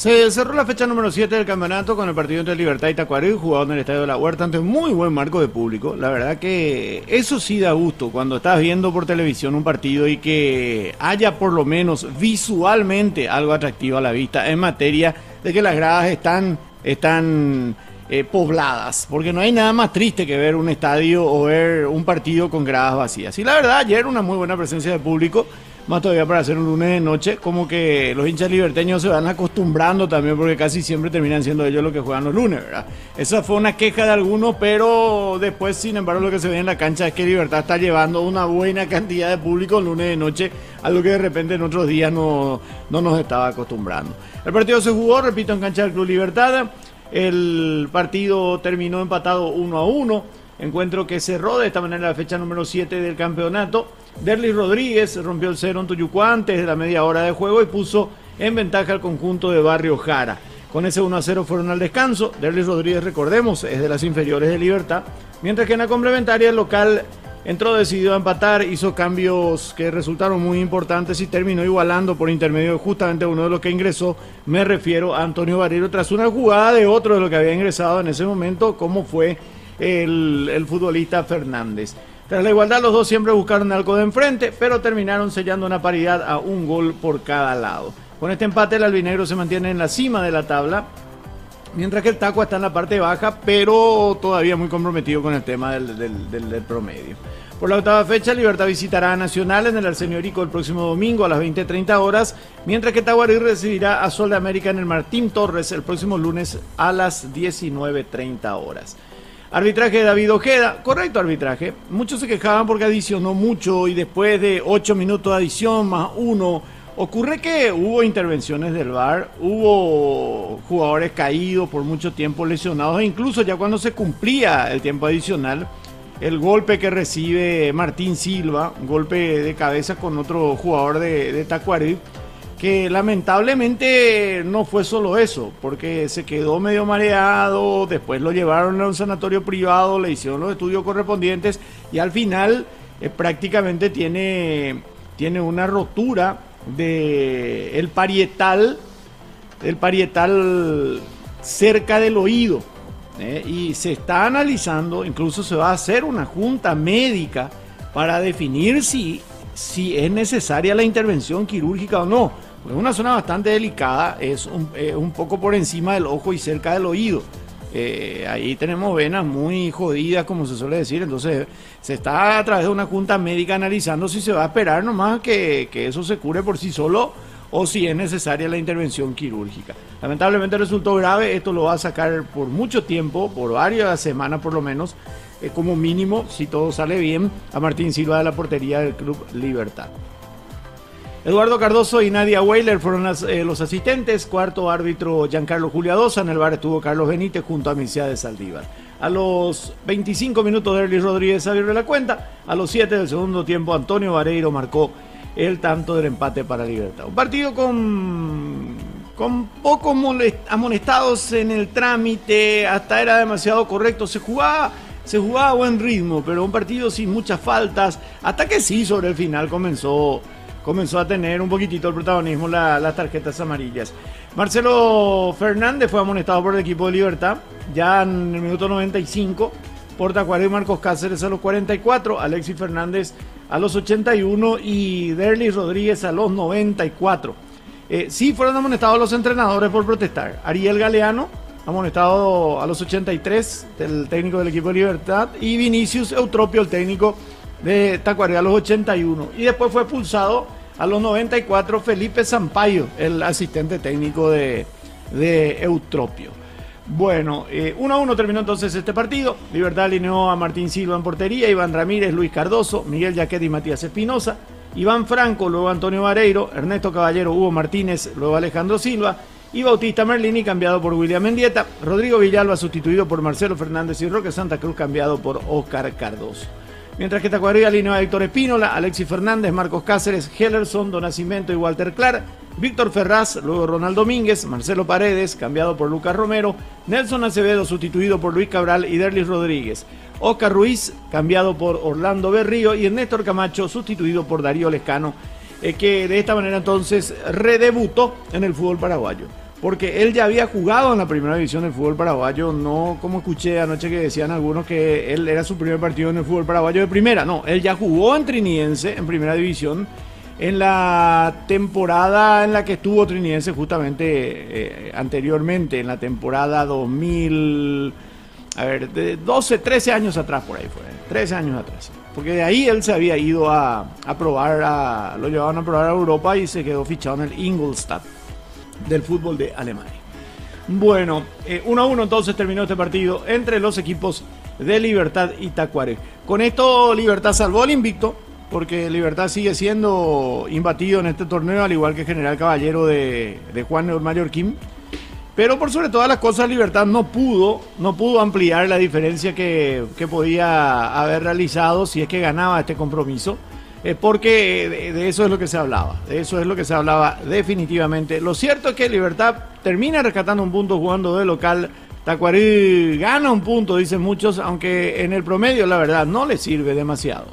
Se cerró la fecha número 7 del campeonato con el partido entre Libertad y Tacuarí, jugado en el Estadio de la Huerta ante muy buen marco de público. La verdad que eso sí da gusto cuando estás viendo por televisión un partido y que haya por lo menos visualmente algo atractivo a la vista en materia de que las gradas están pobladas, porque no hay nada más triste que ver un estadio o ver un partido con gradas vacías. Y la verdad, ayer una muy buena presencia de público, más todavía para hacer un lunes de noche, como que los hinchas liberteños se van acostumbrando también, porque casi siempre terminan siendo ellos los que juegan los lunes, ¿verdad? Esa fue una queja de algunos, pero después, sin embargo, lo que se ve en la cancha es que Libertad está llevando una buena cantidad de público el lunes de noche, algo que de repente en otros días no nos estaba acostumbrando. El partido se jugó, repito, en cancha del Club Libertad. El partido terminó empatado 1-1, encuentro que cerró de esta manera la fecha número 7 del campeonato. Derlis Rodríguez rompió el 0 en Tuyucuá antes de la media hora de juego y puso en ventaja al conjunto de Barrio Jara. Con ese 1-0 fueron al descanso. Derlis Rodríguez, recordemos, es de las inferiores de Libertad, mientras que en la complementaria el local entró decidido a empatar, hizo cambios que resultaron muy importantes y terminó igualando por intermedio de justamente uno de los que ingresó. Me refiero a Antonio Barreiro, tras una jugada de otro de los que había ingresado en ese momento, como fue el futbolista Fernández. Tras la igualdad, los dos siempre buscaron algo de enfrente, pero terminaron sellando una paridad a un gol por cada lado. Con este empate, el albinegro se mantiene en la cima de la tabla, mientras que el Tacua está en la parte baja, pero todavía muy comprometido con el tema del promedio. Por la octava fecha, Libertad visitará a Nacional en el Arsenio Rico el próximo domingo a las 20:30 horas, mientras que Tacuarí recibirá a Sol de América en el Martín Torres el próximo lunes a las 19:30 horas. Arbitraje de David Ojeda, correcto arbitraje. Muchos se quejaban porque adicionó mucho y después de 8 minutos de adición más 1, ocurre que hubo intervenciones del VAR, hubo jugadores caídos por mucho tiempo, lesionados, e incluso ya cuando se cumplía el tiempo adicional, el golpe que recibe Martín Silva, un golpe de cabeza con otro jugador de Tacuarí, que lamentablemente no fue solo eso, porque se quedó medio mareado, después lo llevaron a un sanatorio privado, le hicieron los estudios correspondientes y al final prácticamente tiene una rotura del parietal cerca del oído, y se está analizando, incluso se va a hacer una junta médica para definir si es necesaria la intervención quirúrgica o no. Es una zona bastante delicada, es un poco por encima del ojo y cerca del oído. Ahí tenemos venas muy jodidas, como se suele decir, entonces se está a través de una junta médica analizando si se va a esperar nomás que eso se cure por sí solo o si es necesaria la intervención quirúrgica. Lamentablemente resultó grave, esto lo va a sacar por mucho tiempo, por varias semanas por lo menos, como mínimo, si todo sale bien, a Martín Silva de la portería del Club Libertad. Eduardo Cardoso y Nadia Weiler fueron los asistentes. Cuarto árbitro Giancarlo Juliadosa. En el bar estuvo Carlos Benítez junto a Mircea de Saldívar. A los 25 minutos Derlis Rodríguez abrió la cuenta. A los 7 del segundo tiempo Antonio Barreiro marcó el tanto del empate para Libertad. Un partido con pocos amonestados en el trámite. Hasta era demasiado correcto. Se jugaba a buen ritmo, pero un partido sin muchas faltas. Hasta que sí, sobre el final comenzó a tener un poquitito el protagonismo las tarjetas amarillas. Marcelo Fernández fue amonestado por el equipo de Libertad, ya en el minuto 95, por Tacuarí y Marcos Cáceres a los 44, Alexis Fernández a los 81 y Derlis Rodríguez a los 94. Sí fueron amonestados los entrenadores por protestar. Ariel Galeano, amonestado a los 83, el técnico del equipo de Libertad, y Vinicius Eutropio, el técnico de Tacuarí, a los 81, y después fue expulsado a los 94 Felipe Sampaio, el asistente técnico de Eutropio. Bueno, 1-1 terminó entonces este partido. Libertad alineó a Martín Silva en portería, Iván Ramírez, Luis Cardoso, Miguel Yaquet y Matías Espinosa, Iván Franco, luego Antonio Barreiro, Ernesto Caballero, Hugo Martínez, luego Alejandro Silva y Bautista Merlini cambiado por William Mendieta, Rodrigo Villalba sustituido por Marcelo Fernández y Roque Santa Cruz cambiado por Oscar Cardoso. Mientras que Tacuarí alineó a Héctor Espínola, Alexis Fernández, Marcos Cáceres, Hellerson, Don Nacimiento y Walter Clark, Víctor Ferraz, luego Ronald Domínguez, Marcelo Paredes, cambiado por Lucas Romero, Nelson Acevedo, sustituido por Luis Cabral y Derlis Rodríguez, Oscar Ruiz, cambiado por Orlando Berrío, y Néstor Camacho, sustituido por Darío Lescano, que de esta manera entonces redebutó en el fútbol paraguayo. porque él ya había jugado en la primera división del fútbol paraguayo, no como escuché anoche que decían algunos que él era su primer partido en el fútbol paraguayo de primera, no, él ya jugó en Trinidense en primera división en la temporada en la que estuvo Trinidense justamente anteriormente, en la temporada 2000, a ver, de 12, 13 años atrás por ahí fue, 13 años atrás. Porque de ahí él se había ido a probar, lo llevaban a probar a Europa y se quedó fichado en el Ingolstadt del fútbol de Alemania. Bueno, 1-1 entonces terminó este partido entre los equipos de Libertad y Tacuarembó. Con esto Libertad salvó el invicto, porque Libertad sigue siendo imbatido en este torneo, al igual que General Caballero de Juan León Mallorquín. Pero por sobre todas las cosas, Libertad no pudo ampliar la diferencia que podía haber realizado si es que ganaba este compromiso, porque de eso es lo que se hablaba, definitivamente. Lo cierto es que Libertad termina rescatando un punto jugando de local. Tacuarí gana un punto, dicen muchos, aunque en el promedio la verdad no le sirve demasiado.